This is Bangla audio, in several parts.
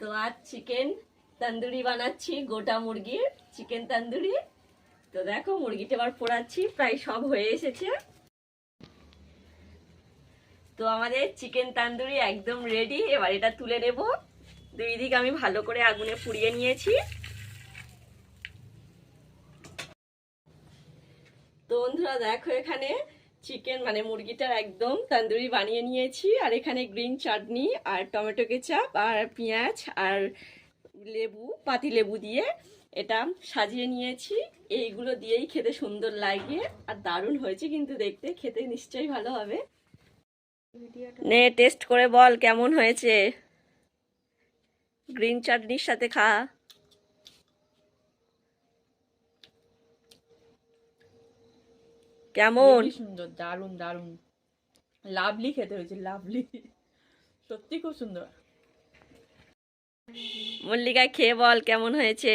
তো আজ চিকেন তন্দুরি বানাচ্ছি, গোটা মুরগির চিকেন তন্দুরি। তো দেখো মুরগিটা আবার পোড়াচ্ছি, প্রায় সব হয়ে এসেছে। তো আমাদের চিকেন তন্দুরি একদম রেডি। এবার এটা তুলে নেব। দুই দিক আমি ভালো করে আগুনে পুড়িয়ে নিয়েছি। তো বন্ধুরা দেখো, এখানে চিকেন মানে মুরগিটার একদম তন্দুরি বানিয়ে নিয়েছি। আর এখানে গ্রিন চাটনি আর টমেটো কেচাপ আর পেঁয়াজ আর লেবু, পাতি লেবু দিয়ে এটা সাজিয়ে নিয়েছি। এইগুলো দিয়েই খেতে সুন্দর লাগে আর দারুণ হয়েছে কিন্তু দেখতে। খেতে নিশ্চয়ই ভালো হবে। নে টেস্ট করে বল কেমন হয়েছে। গ্রিন চাটনির সাথে খা। কেমন? খুবই সুন্দর, দারুণ দারুণ, লাভলি খেতে হয়েছে, লাভলি, সত্যি খুব সুন্দর। মল্লিকা খেয়ে বল কেমন হয়েছে।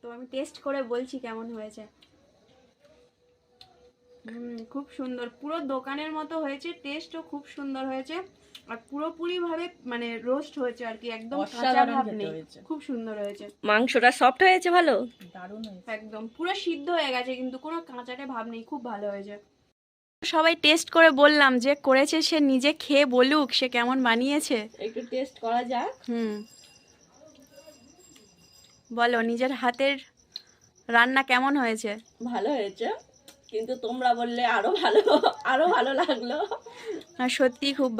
তো আমি টেস্ট করে বলছি কেমন হয়েছে। খুব সুন্দর, পুরো দোকানের মতো হয়েছে। টেস্টও খুব সুন্দর হয়েছে আর পুরোপুরি ভাবে মানে রোস্ট হয়েছে আর কি, একদম কাঁচা অসাধারণ ভাব খেতে নেই। হয়েছে। খুব সুন্দর হয়েছে, মাংসটা সফট হয়েছে ভালো। দারুণ হয়েছে। একদম পুরো সিদ্ধ হয়ে গেছে, কিন্তু কোনো কাঁচাটে ভাব নেই। খুব ভালো হয়েছে। সবাই টেস্ট করে বললাম যে করেছে সে নিজে খেয়ে বলুক সে কেমন বানিয়েছে। একটু টেস্ট করা যাক। বলো নিজের হাতের রান্না কেমন হয়েছে। ভালো হয়েছে, কিন্তু তোমরা বললে আরো ভালো, আরো ভালো লাগলো। সত্যি খুব